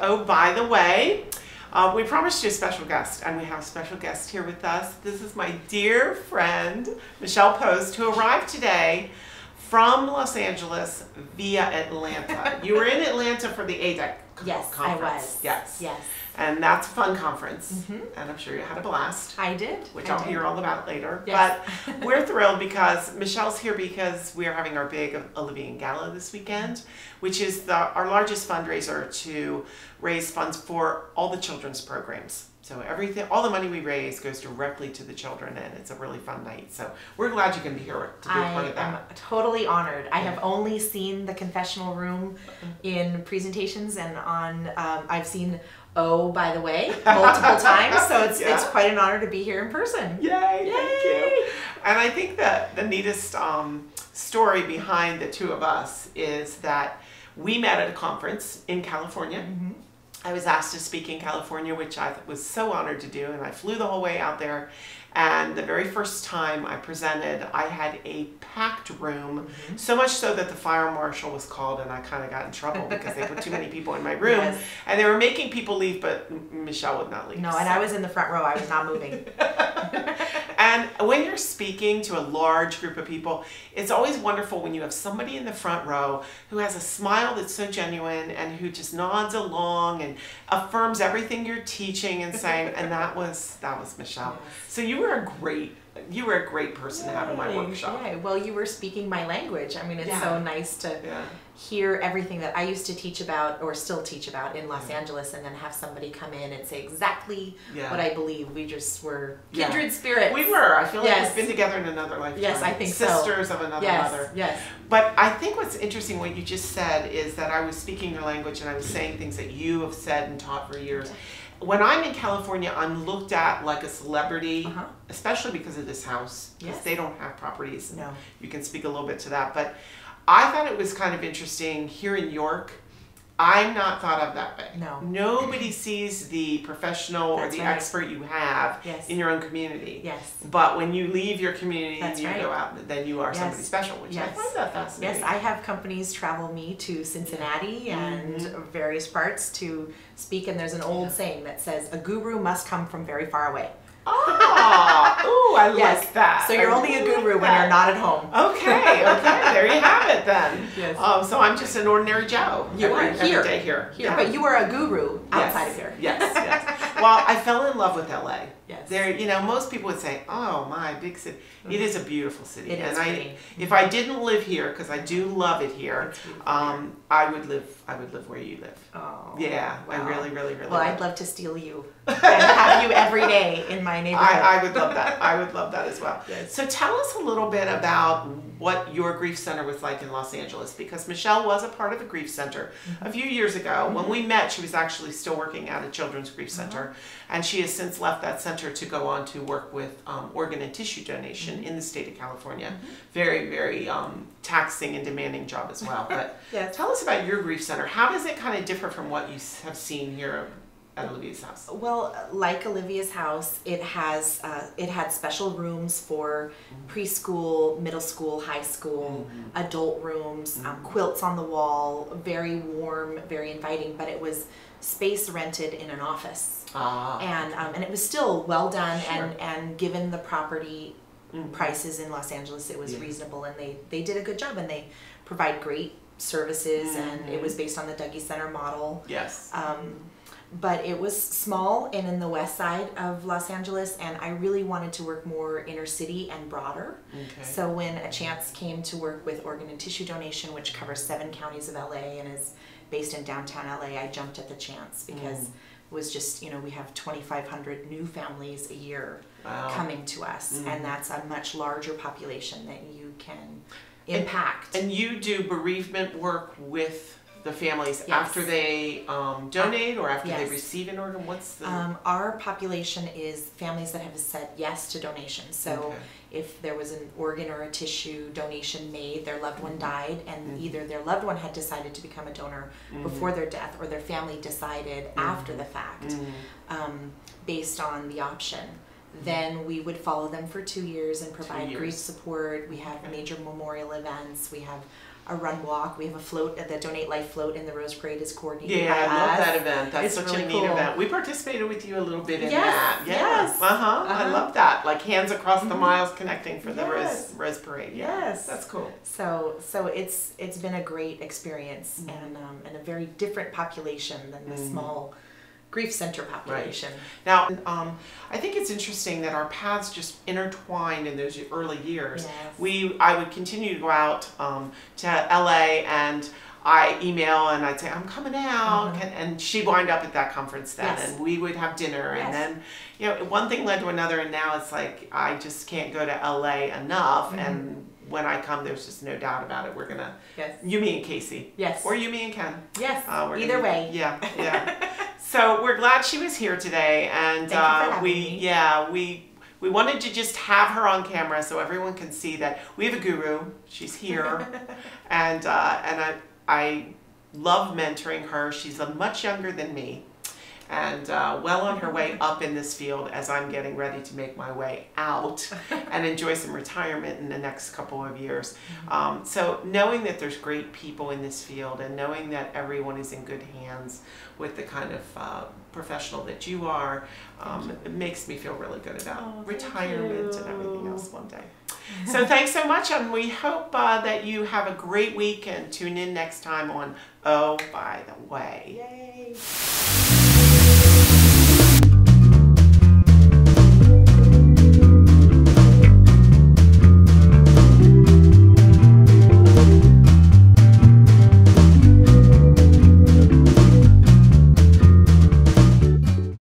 Oh, by the way, we promised you a special guest, and we have a special guest here with us. This is my dear friend, Michelle Post, who arrived today from Los Angeles via Atlanta. You were in Atlanta for the ADEC Yes, conference. I was. Yes. Yes. And that's a fun conference, Mm-hmm. and I'm sure you had a blast. I did. Which I'll hear all about later. Yes. But we're thrilled because Michelle's here because we are having our big Olivia Gala this weekend, which is our largest fundraiser to raise funds for all the children's programs. So everything, all the money we raise goes directly to the children, and it's a really fun night. So we're glad you can be here to be a part of that. I am totally honored. I have only seen the confessional room in presentations and on, I've seen Oh, by the way, multiple times. So it's quite an honor to be here in person. Yay, Yay! Thank you. And I think that the neatest story behind the two of us is that we met at a conference in California. Mm-hmm. I was asked to speak in California, which I was so honored to do, and I flew the whole way out there. And the very first time I presented, I had a packed room, Mm-hmm. so much so that the fire marshal was called, and I kind of got in trouble because they put too many people in my room. Yes. And they were making people leave, but Michelle would not leave. No, and I was in the front row. I was not moving. And when you're speaking to a large group of people, it's always wonderful when you have somebody in the front row who has a smile that's so genuine and who just nods along and affirms everything you're teaching and saying. And that was Michelle. Yes. So you were a great person to have in my workshop. Yeah. Well, you were speaking my language. I mean, it's so nice to hear everything that I used to teach about or still teach about in Los Angeles, and then have somebody come in and say exactly what I believe. We just were kindred spirits. We were. I feel like we've been together in another lifetime. Yes, I think so. Sisters of another mother. Yes. But I think what's interesting, what you just said, is that I was speaking your language and I was saying things that you have said and taught for years. When I'm in California, I'm looked at like a celebrity, especially because of this house, because they don't have properties. No. You can speak a little bit to that. But I thought it was kind of interesting here in York. I'm not thought of that way. No. Nobody sees the professional or the expert you have in your own community. Yes. But when you leave your community and you right. go out, then you are somebody special, which I find that fascinating. Yes, I have companies travel me to Cincinnati and various parts to speak, and there's an old saying that says, a guru must come from very far away. Ooh, I like that. So you're only a guru when you're not at home. Okay, there you have it then. Yes. So I'm just an ordinary Joe. You are here. Every day here. But you are a guru outside of here. Yes. Well, I fell in love with LA. Yes. There, most people would say, "Oh, my big city." It is a beautiful city, It is pretty. If I didn't live here, because I do love it here, I would live where you live. Oh. Yeah, Wow. I really. Well, I'd love to steal you and have you every day in my neighborhood. I would love that. I would love that as well. Yes. So tell us a little bit about what your grief center was like in Los Angeles, because Michelle was a part of a grief center a few years ago. When we met, she was actually still working at a children's grief center, and she has since left that center to go on to work with organ and tissue donation in the state of California. Very, very taxing and demanding job as well. But tell us about your grief center. How does it kind of differ from what you have seen here at Olivia's house? Well, like Olivia's house, it had special rooms for preschool, middle school, high school, adult rooms, quilts on the wall, very warm, very inviting, but it was space rented in an office. And it was still well done, and given the property prices in Los Angeles, it was reasonable, and they did a good job, and they provide great services, and it was based on the Dougie Center model. Yes. But it was small and in the west side of Los Angeles, and I really wanted to work more inner city and broader. So when a chance came to work with organ and tissue donation, which covers 7 counties of LA and is based in downtown LA, I jumped at the chance because it was just, we have 2,500 new families a year coming to us, and that's a much larger population that you can impact. And you do bereavement work with the families after they donate or after they receive an organ? What's the... Our population is families that have said yes to donation. So if there was an organ or a tissue donation made, their loved one died, and either their loved one had decided to become a donor before their death, or their family decided after the fact, based on the option. Then we would follow them for 2 years and provide grief support. We have major memorial events. We have a run walk. We have a float, the Donate Life float in the Rose Parade is coordinated Yeah, by I love us. that event. That's It's such really a neat cool. event. We participated with you a little bit in Yes, that. yes. I love that. Like hands across the miles connecting for the Yes. Rose Parade. Yeah. Yes. That's cool. So it's been a great experience and a very different population than the small grief center population. Now, I think it's interesting that our paths just intertwined in those early years. Yes. I would continue to go out to LA, and I email and I'd say, I'm coming out, and she'd wind up at that conference then, Yes. and we would have dinner, and then, you know, one thing led to another, and now it's like, I just can't go to LA enough, and when I come, there's just no doubt about it. We're gonna, you, me, and Casey. Yes. Or you, me, and Ken. Yes. Either way. Yeah, yeah. So we're glad she was here today, and Thank you for having me. We wanted to just have her on camera so everyone can see that we have a guru. She's here, and I love mentoring her. She's much younger than me, and well on her way up in this field as I'm getting ready to make my way out and enjoy some retirement in the next couple of years. So knowing that there's great people in this field and knowing that everyone is in good hands with the kind of professional that you are, it makes me feel really good about retirement and everything else one day. So thanks so much, and we hope that you have a great week and tune in next time on Oh, by the Way. Yay!